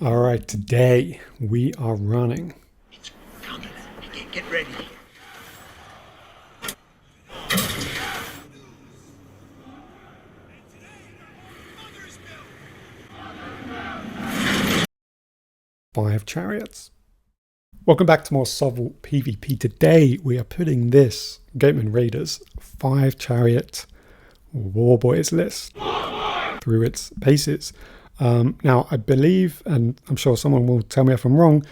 All right, today we are running. It's coming. Get ready. Five chariots. Welcome back to more SOVL PVP. Today we are putting this Goatmen Raiders 5 chariot war boys list through its paces. Now I believe, and I'm sure someone will tell me if I'm wrong,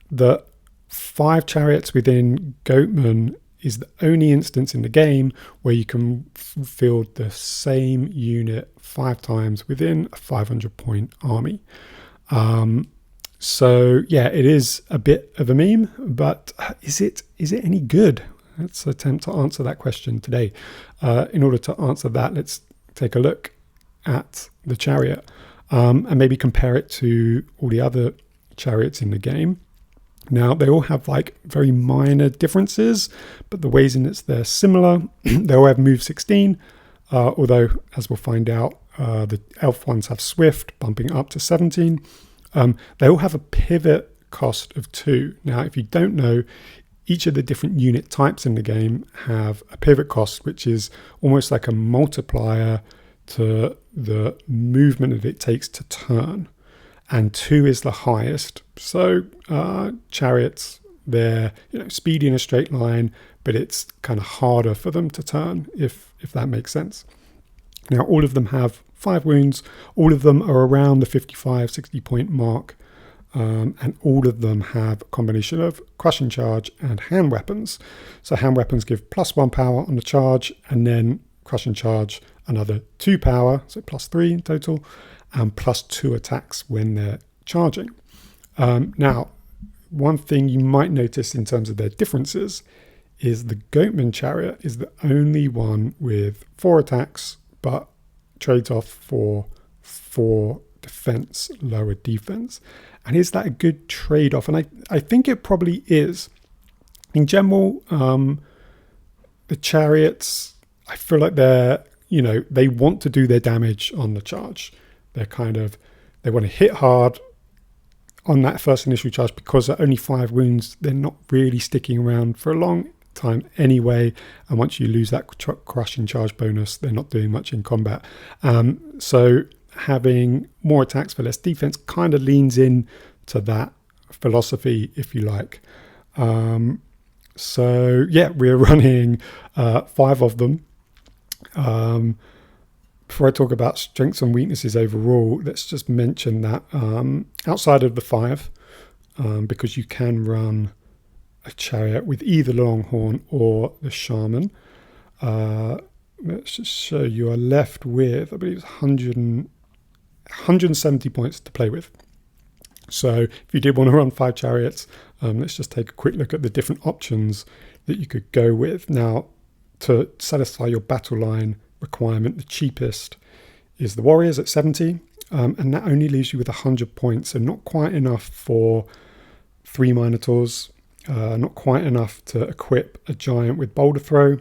that 5 chariots within Goatman is the only instance in the game where you can field the same unit 5 times within a 500 point army. So yeah, it is a bit of a meme, but is it any good? Let's attempt to answer that question today. In order to answer that, let's take a look at the chariot and maybe compare it to all the other chariots in the game. Now, they all have like very minor differences, but the ways in which they're similar. They all have move 16, although as we'll find out, the elf ones have swift, bumping up to 17. They all have a pivot cost of 2. Now, if you don't know, each of the different unit types in the game have a pivot cost, which is almost like a multiplier to the movement that it takes to turn. And 2 is the highest. So chariots, they're speedy in a straight line, but it's kind of harder for them to turn, if that makes sense. Now, all of them have 5 wounds. All of them are around the 55, 60 point mark. And all of them have a combination of crushing charge and hand weapons. So hand weapons give +1 power on the charge, and then crushing charge another 2 power, so +3 in total, and +2 attacks when they're charging. Now, one thing you might notice in terms of their differences is the Goatman chariot is the only one with 4 attacks, but trades off for 4 defense, lower defense. And is that a good trade-off? And I think it probably is. In general, the chariots, I feel like they're, they want to do their damage on the charge. They want to hit hard on that first initial charge, because they're only 5 wounds. They're not really sticking around for a long time anyway, and once you lose that crushing charge bonus, they're not doing much in combat. So having more attacks for less defense kind of leans in to that philosophy, if you like. So yeah, we're running 5 of them. Before I talk about strengths and weaknesses overall, let's just mention that outside of the 5, because you can run a chariot with either Longhorn or the Shaman, let's just show you are left with, I believe it's 170 points to play with. So if you did want to run 5 chariots, let's just take a quick look at the different options that you could go with. Now, to satisfy your battle line requirement, the cheapest is the warriors at 70, and that only leaves you with 100 points, so not quite enough for 3 minotaurs, not quite enough to equip a giant with boulder throw.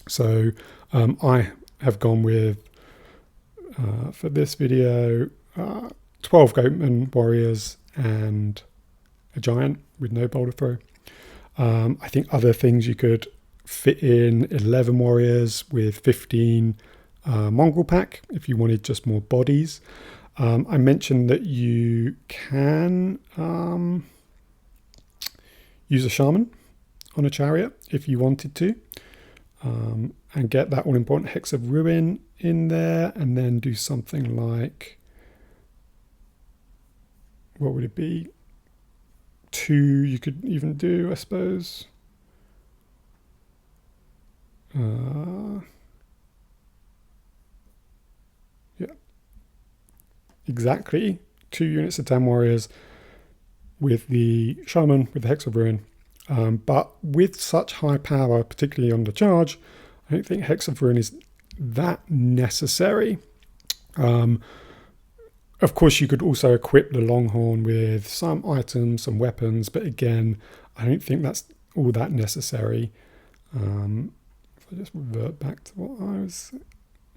So I have gone with, for this video, 12 Goatman warriors and a giant with no boulder throw. I think other things you could fit in: 11 warriors with 15 mongrel pack if you wanted just more bodies. I mentioned that you can use a shaman on a chariot if you wanted to, and get that all-important Hex of Ruin in there, and then do something like, what would it be? 2 you could even do, I suppose. Yeah, exactly 2 units of 10 warriors with the shaman with the Hex of Ruin, but with such high power, particularly on the charge, I don't think Hex of Ruin is that necessary. Of course, you could also equip the Longhorn with some items, some weapons, but again, I don't think that's all that necessary. If I just revert back to what I was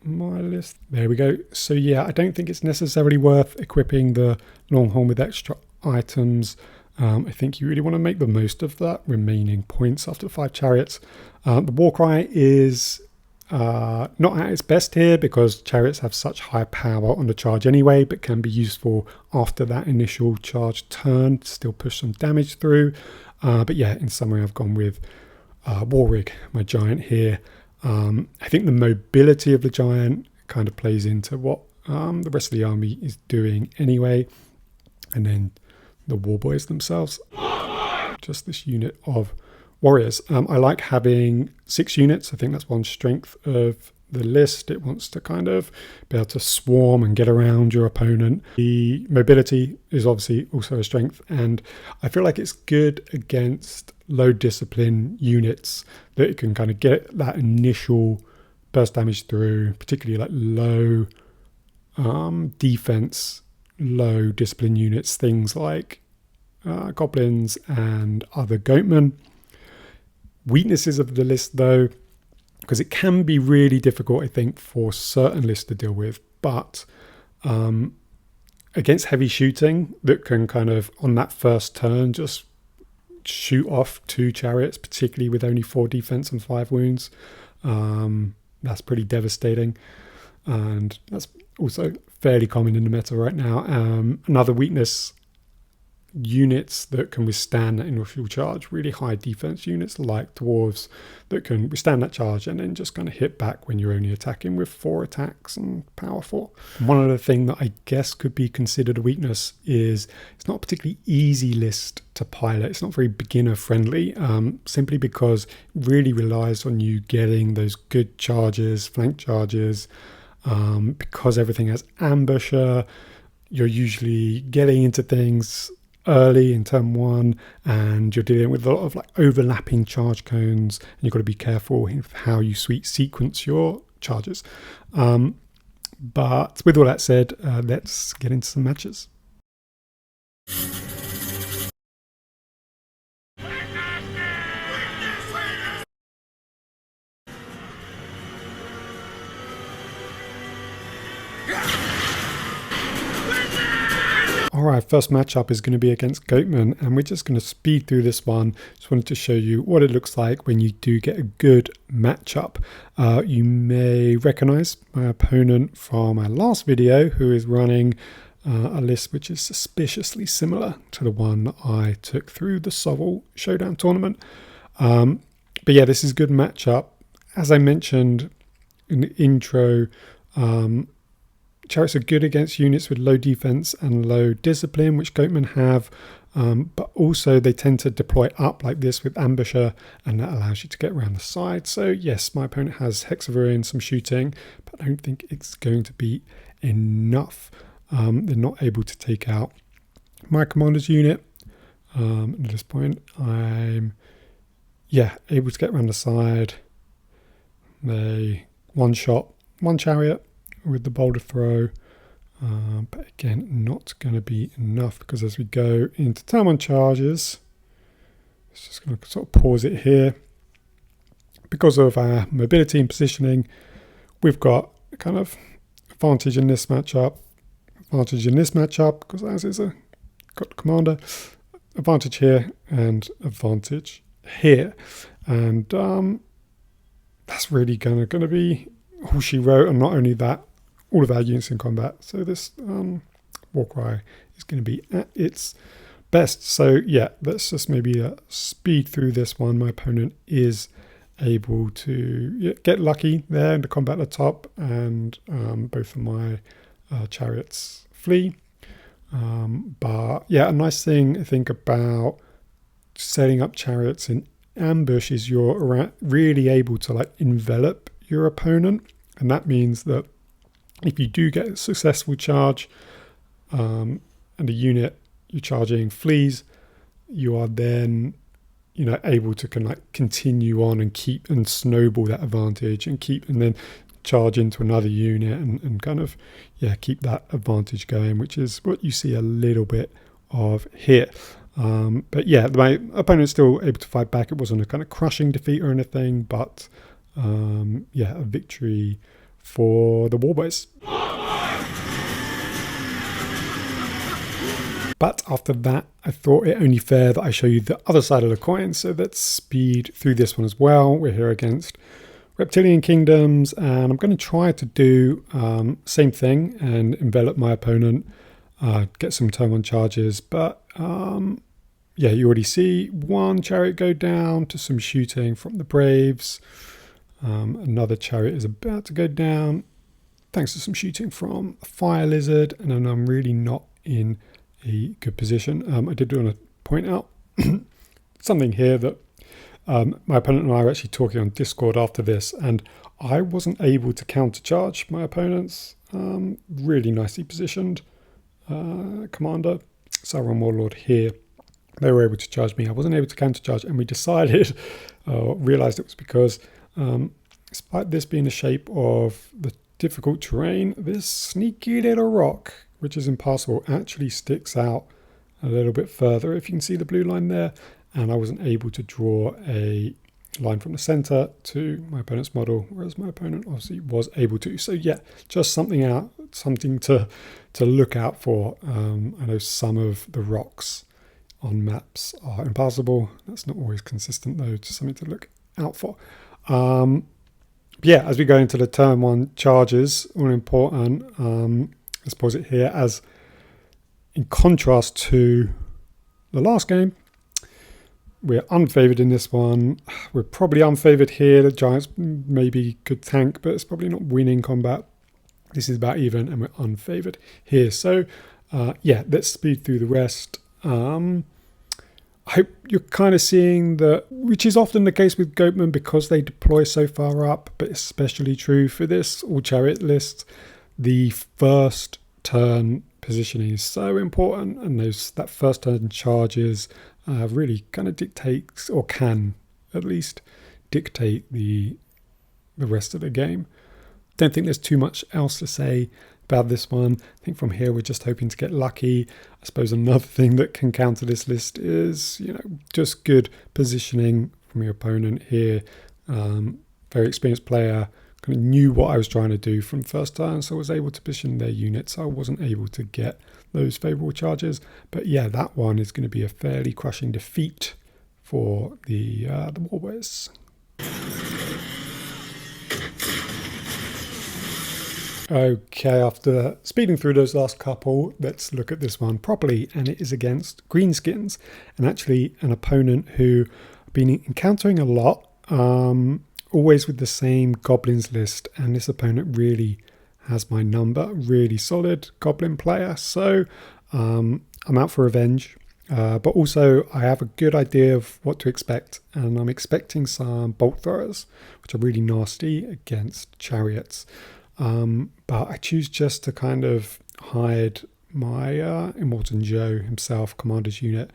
my list. There we go. So yeah, I don't think it's necessarily worth equipping the Longhorn with extra items. I think you really want to make the most of that remaining points after 5 chariots. The Warcry is not at its best here because chariots have such high power on the charge anyway, but can be useful after that initial charge turn to still push some damage through. But yeah, in summary, I've gone with Warrig, my giant here. I think the mobility of the giant kind of plays into what the rest of the army is doing anyway. And then the war boys themselves, just this unit of warriors. I like having 6 units. I think that's one strength of the list. It wants to kind of be able to swarm and get around your opponent. The mobility is obviously also a strength, and I feel like it's good against low discipline units that it can kind of get that initial burst damage through, particularly like low defense, low discipline units, things like goblins and other goatmen. Weaknesses of the list though, because it can be really difficult, I think, for certain lists to deal with, but against heavy shooting that can kind of on that first turn just shoot off 2 chariots, particularly with only 4 defense and 5 wounds, that's pretty devastating, and that's also fairly common in the meta right now. Another weakness, units that can withstand that initial charge, really high defense units like dwarves that can withstand that charge and then just kind of hit back when you're only attacking with 4 attacks and power 4. One other thing that I guess could be considered a weakness is it's not a particularly easy list to pilot. It's not very beginner friendly, simply because it really relies on you getting those good charges, flank charges, because everything has ambusher. You're usually getting into things early in turn 1, and you're dealing with a lot of like overlapping charge cones, and you've got to be careful with how you sequence your charges. But with all that said, let's get into some matches. Alright, first matchup is going to be against Goatman, and we're just going to speed through this one. Just wanted to show you what it looks like when you do get a good matchup. You may recognize my opponent from my last video, who is running a list which is suspiciously similar to the one I took through the SOVL Showdown tournament. But yeah, this is a good matchup. As I mentioned in the intro, Chariots are good against units with low defense and low discipline, which Goatmen have, but also they tend to deploy up like this with ambusher, and that allows you to get around the side. So yes, my opponent has Hexaver and some shooting, but I don't think it's going to be enough. They're not able to take out my commander's unit. At this point, I'm able to get around the side. They one-shot one chariot with the boulder throw, but again, not going to be enough, because as we go into turn 1 charges, it's just going to sort of pause it here. Because of our mobility and positioning, we've got kind of advantage in this matchup, because as is got the commander, advantage here and advantage here, and that's really going to be all she wrote. And not only that, all of our units in combat. So this Warcry is going to be at its best. So yeah, let's just maybe speed through this one. My opponent is able to get lucky there in the combat at the top, and both of my chariots flee. But yeah, a nice thing I think about setting up chariots in ambush is you're really able to like envelop your opponent, and that means that if you do get a successful charge and the unit you're charging flees, you are then able to continue on and keep and snowball that advantage and then charge into another unit and kind of keep that advantage going, which is what you see a little bit of here. But yeah, my opponent's still able to fight back. It wasn't a kind of crushing defeat or anything, but a victory for the Warboys. But after that, I thought it only fair that I show you the other side of the coin. So let's speed through this one as well. We're here against Reptilian Kingdoms, and I'm going to try to do same thing and envelop my opponent, get some turn 1 charges. But yeah, you already see one Chariot go down to some shooting from the Braves. Another Chariot is about to go down thanks to some shooting from a Fire Lizard, and then I'm really not in a good position. I did want to point out something here that my opponent and I were actually talking on Discord after this, and I wasn't able to countercharge my opponent's really nicely positioned commander, Sauron Warlord here. They were able to charge me. I wasn't able to countercharge, and we decided, realized it was because despite this being the shape of the difficult terrain, this sneaky little rock, which is impassable, actually sticks out a little bit further. If you can see the blue line there, and I wasn't able to draw a line from the center to my opponent's model, whereas my opponent obviously was able to. So yeah, just something to look out for. I know some of the rocks on maps are impassable. That's not always consistent though, just something to look out for. Yeah, as we go into the turn 1 charges, all important. Let's pause it here. As in contrast to the last game, we're unfavored in this one. We're probably unfavored here. The Giants maybe could tank, but it's probably not winning combat. This is about even, and we're unfavored here. So yeah, let's speed through the rest. I hope you're kind of seeing that, which is often the case with Goatman because they deploy so far up, but especially true for this all Chariot list. The first turn positioning is so important, and that first turn charges really kind of dictates, or can at least dictate the rest of the game. Don't think there's too much else to say about this one. I think from here we're just hoping to get lucky. I suppose another thing that can counter this list is, just good positioning from your opponent here. Very experienced player, kind of knew what I was trying to do from first turn, so I was able to position their units. I wasn't able to get those favourable charges, but yeah, that one is going to be a fairly crushing defeat for the Warboys. Okay, after speeding through those last couple, let's look at this one properly, and it is against Greenskins, and actually an opponent who I've been encountering a lot. Always with the same goblins list, and this opponent really has my number. Really solid goblin player, so I'm out for revenge, but also I have a good idea of what to expect, and I'm expecting some bolt throwers, which are really nasty against chariots, but I choose just to kind of hide my Immortan Joe himself, commander's unit.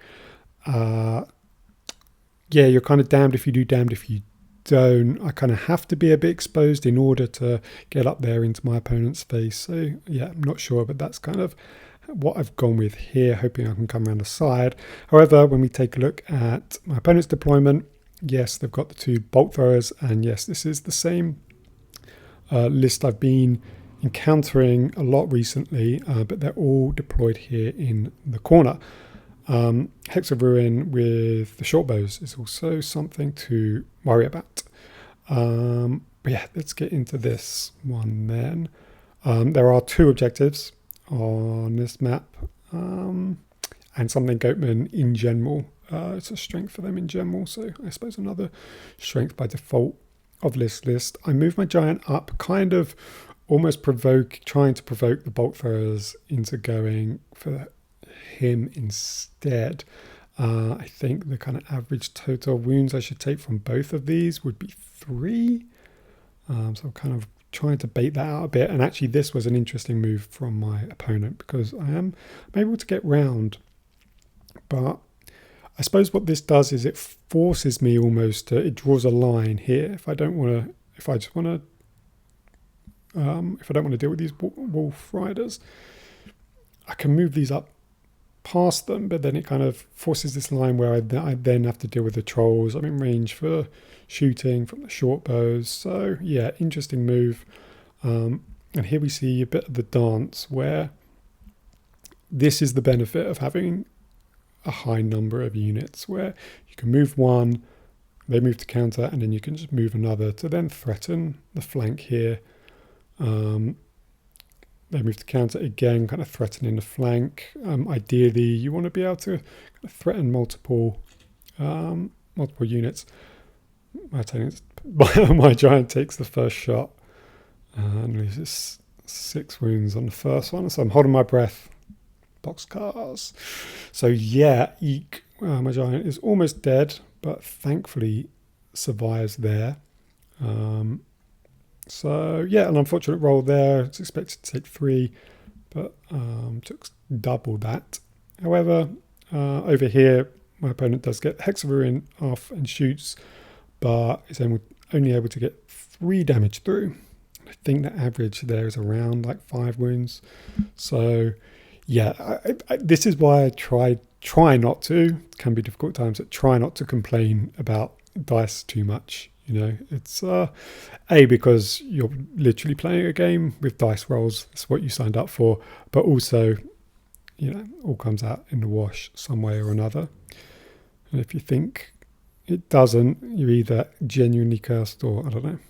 Yeah, you're kind of damned if you do, damned if you don't. I kind of have to be a bit exposed in order to get up there into my opponent's face. So yeah, I'm not sure, but that's kind of what I've gone with here, hoping I can come around the side. However, when we take a look at my opponent's deployment, yes, they've got the 2 bolt throwers, and yes, this is the same list I've been encountering a lot recently, but they're all deployed here in the corner. Hex of Ruin with the short bows is also something to worry about. But yeah, let's get into this one then. There are 2 objectives on this map, and something Goatman in general. It's a strength for them in general, so I suppose another strength by default of this list. I move my giant up, kind of almost trying to provoke the bolt throwers into going for him instead. I think the kind of average total wounds I should take from both of these would be 3. So I'm kind of trying to bait that out a bit. And actually this was an interesting move from my opponent because I'm able to get round. But I suppose what this does is it forces me almost to, it draws a line here. If I don't want to deal with these wolf riders, I can move these up past them, but then it kind of forces this line where I then have to deal with the trolls. I'm in range for shooting from the short bows. So yeah, interesting move. And here we see a bit of the dance where this is the benefit of having a high number of units, where you can move one, they move to counter, and then you can just move another to then threaten the flank here. They move to counter again, kind of threatening the flank. Ideally, you want to be able to kind of threaten multiple units. My giant takes the first shot and loses 6 wounds on the first one. So I'm holding my breath. Boxcars. So yeah, eek. My giant is almost dead, but thankfully survives there. So yeah, an unfortunate roll there. It's expected to take 3, but took double that. However, over here, my opponent does get Hexaruin off and shoots, but is only able to get 3 damage through. I think the average there is around like 5 wounds. So yeah, this is why I try not to. It can be difficult times, but try not to complain about dice too much. You know, it's because you're literally playing a game with dice rolls. That's what you signed up for. But also, you know, all comes out in the wash some way or another. And if you think it doesn't, you're either genuinely cursed or, I don't know,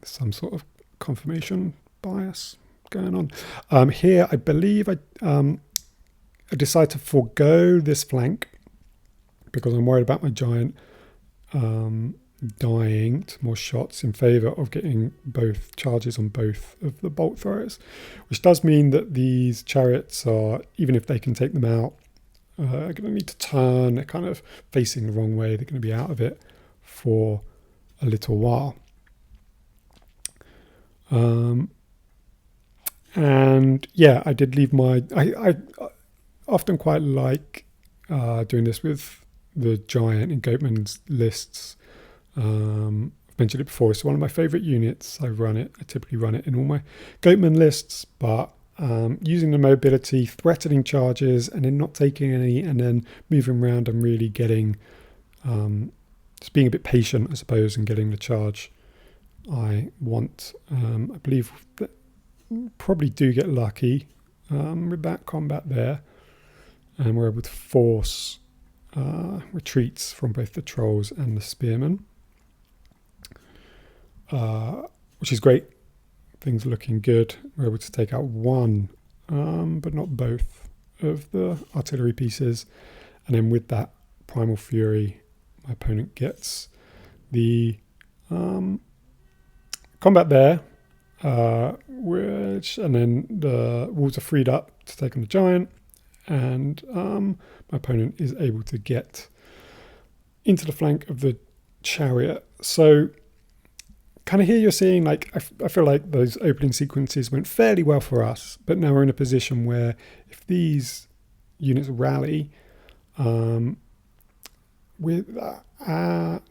some sort of confirmation bias going on. Here, I believe I decide to forego this flank because I'm worried about my giant dying to more shots in favour of getting both charges on both of the bolt throwers, which does mean that these chariots are, even if they can take them out, are going to need to turn. They're kind of facing the wrong way. They're going to be out of it for a little while. And yeah, I did leave I often quite like doing this with the giant in Goatman's lists. I've mentioned it before. It's one of my favourite units. I typically run it in all my Goatman lists, but using the mobility, threatening charges, and then not taking any, and then moving around and really getting, just being a bit patient, I suppose, and getting the charge I want. I believe that probably do get lucky with that combat there, and we're able to force retreats from both the trolls and the spearmen, which is great. Things are looking good. We're able to take out one, but not both of the artillery pieces, and then with that primal fury, my opponent gets the combat there, and then the walls are freed up to take on the giant, and my opponent is able to get into the flank of the chariot. So kind of here you're seeing, like, I feel like those opening sequences went fairly well for us, but now we're in a position where if these units rally, with the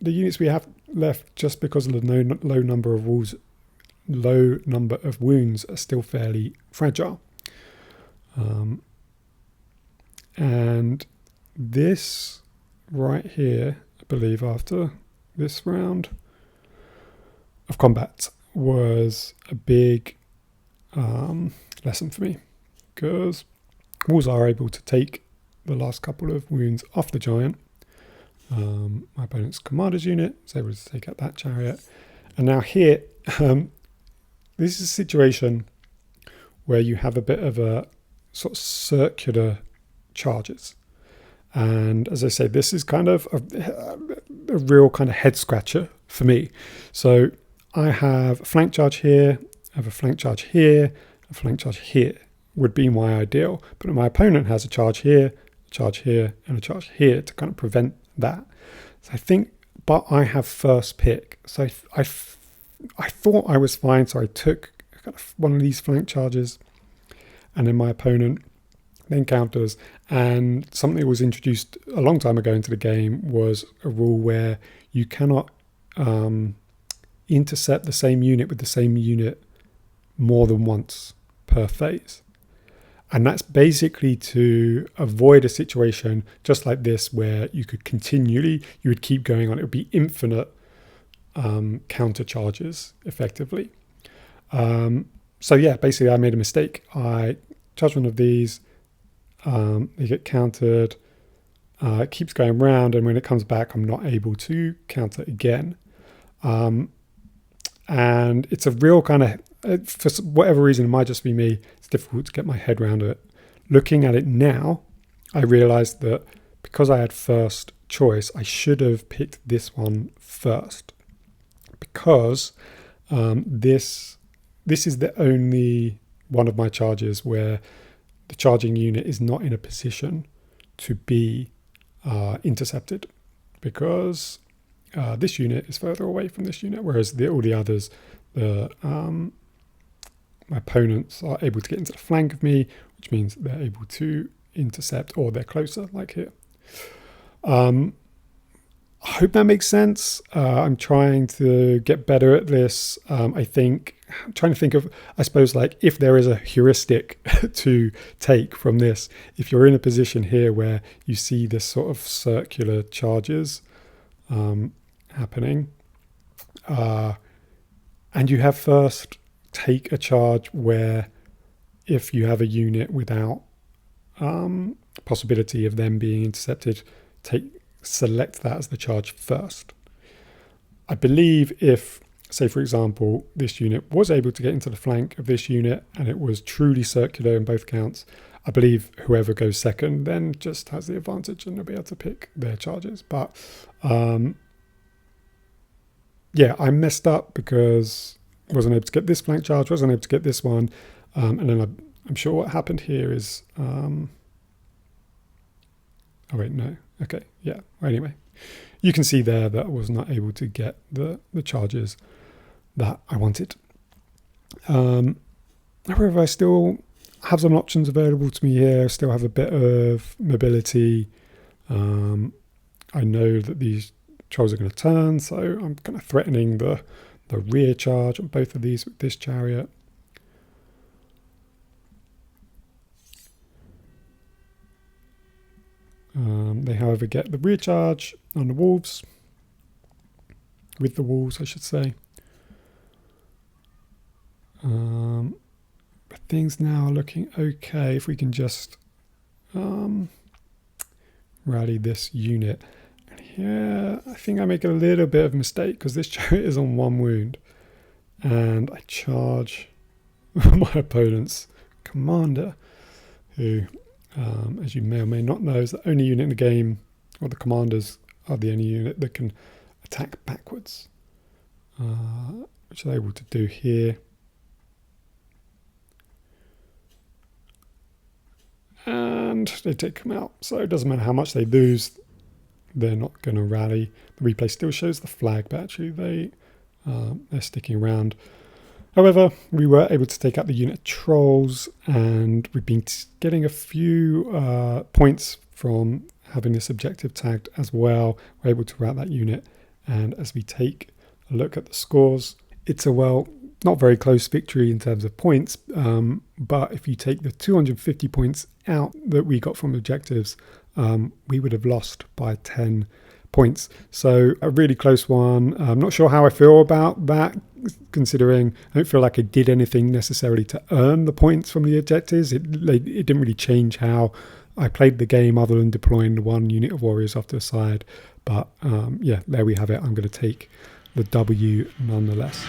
units we have left, just because of the low number of wounds, are still fairly fragile. And this right here, I believe, after this round of combat, was a big lesson for me, because Wolves are able to take the last couple of wounds off the giant. My opponent's commander's unit is able to take out that chariot, and now here, this is a situation where you have a bit of a sort of circular charges, and as I say, this is kind of a real kind of head scratcher for me. So I have a flank charge here, I have a flank charge here, a flank charge here would be my ideal, but my opponent has a charge here, and a charge here to kind of prevent that. So I think, but I have first pick, so I thought I was fine, so I took kind of one of these flank charges, and then my opponent then counters. And something that was introduced a long time ago into the game was a rule where you cannot intercept the same unit with the same unit more than once per phase. And that's basically to avoid a situation just like this, where you would keep going on. It would be infinite counter charges, effectively. So yeah, basically I made a mistake. I charged one of these, they get countered, it keeps going round, and when it comes back, I'm not able to counter again. And it's a real kind of, for whatever reason, it might just be me, it's difficult to get my head around it. Looking at it now, I realized that because I had first choice, I should have picked this one first, because this is the only one of my charges where the charging unit is not in a position to be intercepted, because this unit is further away from this unit, whereas all the others, my opponents are able to get into the flank of me, which means they're able to intercept, or they're closer, like here. I hope that makes sense. I'm trying to get better at this. I'm trying to think of, I suppose, like if there is a heuristic to take from this. If you're in a position here where you see this sort of circular charges happening, and you have first take a charge where if you have a unit without possibility of them being intercepted, select that as the charge first. I believe if, say for example, this unit was able to get into the flank of this unit and it was truly circular in both counts, I believe whoever goes second then just has the advantage and they'll be able to pick their charges. But yeah, I messed up because I wasn't able to get this flank charge, wasn't able to get this one, and then I'm sure what happened here is oh wait, no, okay, yeah, well, anyway, you can see there that I was not able to get the charges that I wanted. However, I still have some options available to me here. Still have a bit of mobility. I know that these trolls are going to turn, so I'm kind of threatening the rear charge on both of these with this chariot. They, however, get the rear charge on the wolves, with the wolves, I should say. But things now are looking okay. If we can just rally this unit. And here, I think I make a little bit of a mistake because this chariot is on 1 wound. And I charge my opponent's commander, who, as you may or may not know, is the only unit in the game, or the commanders are the only unit that can attack backwards, which they're able to do here. And they take them out, so it doesn't matter how much they lose, they're not going to rally. The replay still shows the flag, but actually they're sticking around. However, we were able to take out the unit trolls, and we've been getting a few points from having this objective tagged as well. We're able to rout that unit, and as we take a look at the scores, it's a, well, not very close victory in terms of points, but if you take the 250 points out that we got from objectives, we would have lost by 10 points. So a really close one. I'm not sure how I feel about that, considering I don't feel like I did anything necessarily to earn the points from the objectives. It didn't really change how I played the game other than deploying the 1 unit of warriors off to the side. But yeah, there we have it. I'm going to take the W nonetheless.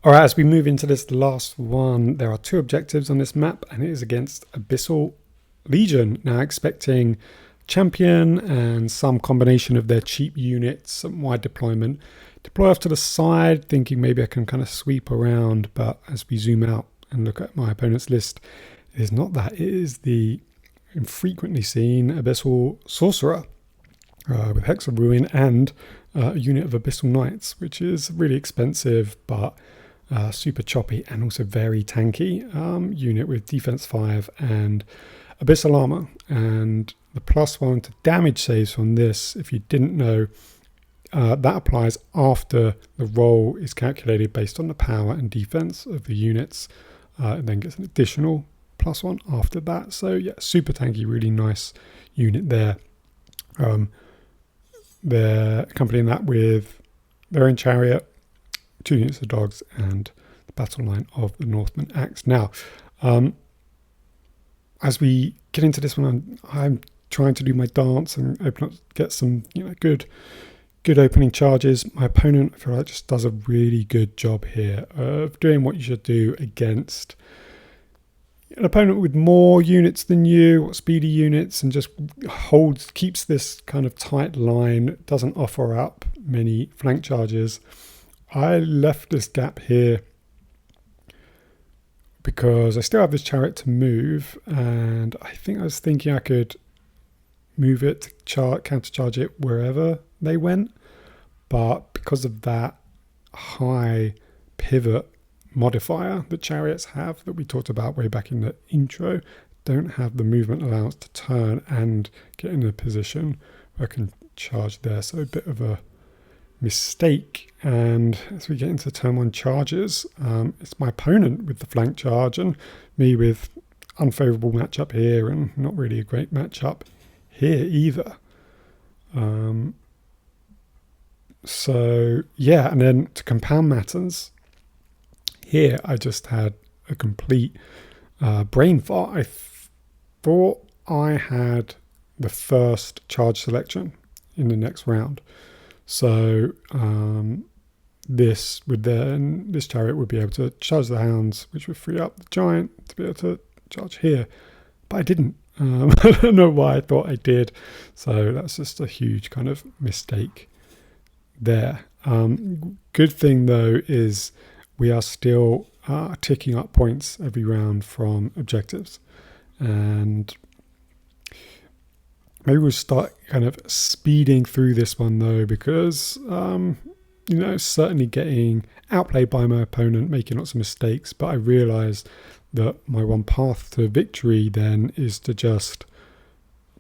All right, as we move into this last one, there are 2 objectives on this map, and it is against Abyssal Legion. Now, expecting champion and some combination of their cheap units, some wide deployment. Deploy off to the side, thinking maybe I can kind of sweep around, but as we zoom out and look at my opponent's list, it is not that. It is the infrequently seen Abyssal Sorcerer with Hex of Ruin and a unit of Abyssal Knights, which is really expensive, but super choppy and also very tanky unit with defense 5 and Abyssal armor. And the +1 to damage saves from this, if you didn't know, that applies after the roll is calculated based on the power and defense of the units. It then gets an additional +1 after that. So yeah, super tanky, really nice unit there. they're accompanying that with their own chariot, 2 units of dogs, and the battle line of the Northman Axe. Now, as we get into this one, I'm trying to do my dance and open up, get some good opening charges. My opponent, I feel like, just does a really good job here of doing what you should do against an opponent with more units than you, or speedy units, and just keeps this kind of tight line, doesn't offer up many flank charges. I left this gap here because I still have this chariot to move, and I think I was thinking I could move it to countercharge it wherever they went, but because of that high pivot modifier that chariots have that we talked about way back in the intro, don't have the movement allowance to turn and get in a position where I can charge there. So a bit of a mistake. And as we get into turn 1 charges, it's my opponent with the flank charge and me with unfavorable matchup here, and not really a great matchup here either. So yeah, and then to compound matters, here I just had a complete brain fart. I thought I had the first charge selection in the next round. So this chariot would be able to charge the hounds, which would free up the giant to be able to charge here. But I didn't. I don't know why I thought I did. So that's just a huge kind of mistake there. Good thing though is we are still ticking up points every round from objectives, and maybe we'll start kind of speeding through this one though, because certainly getting outplayed by my opponent, making lots of mistakes, but I realized that my one path to victory then is to just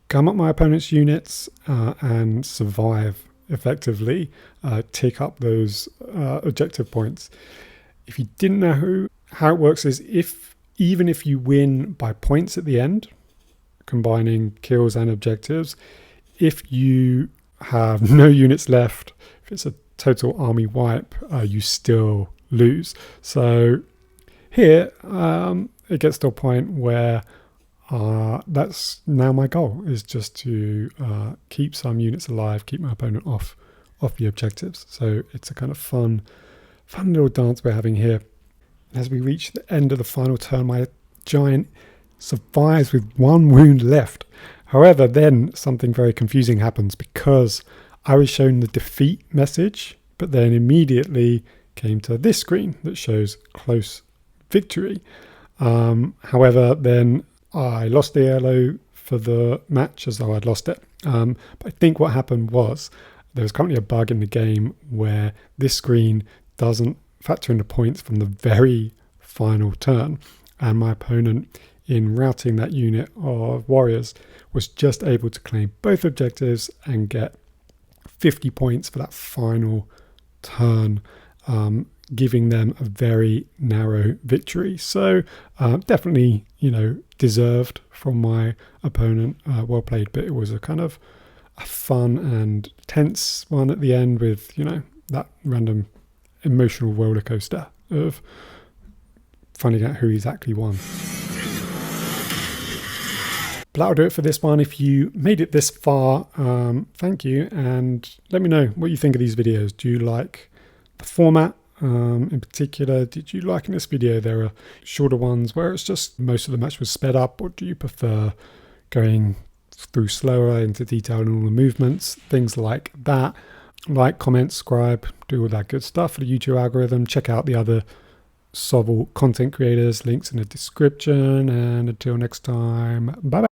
come up my opponent's units and survive effectively, tick up those objective points. If you didn't know how it works, is even if you win by points at the end, combining kills and objectives, if you have no units left, if it's a total army wipe, you still lose. So here it gets to a point where that's now my goal, is just to keep some units alive, keep my opponent off the objectives. So it's a kind of fun little dance we're having here. As we reach the end of the final turn, my giant survives with 1 wound left. However, then something very confusing happens, because I was shown the defeat message, but then immediately came to this screen that shows close victory. However, then I lost the yellow for the match as though I'd lost it. But I think what happened was there was currently a bug in the game where this screen doesn't factor in the points from the very final turn, and my opponent, in routing that unit of warriors, was just able to claim both objectives and get 50 points for that final turn, giving them a very narrow victory. So definitely, deserved from my opponent. Well played, but it was a kind of a fun and tense one at the end with, that random emotional roller coaster of finding out who exactly won. But that'll do it for this one. If you made it this far, thank you, and let me know what you think of these videos. Do you like the format? In particular, did you like in this video there are shorter ones where it's just most of the match was sped up, or do you prefer going through slower into detail and all the movements, things like that? Like, comment, subscribe, do all that good stuff for the YouTube algorithm. Check out the other SOVL content creators, links in the description, and until next time, bye bye.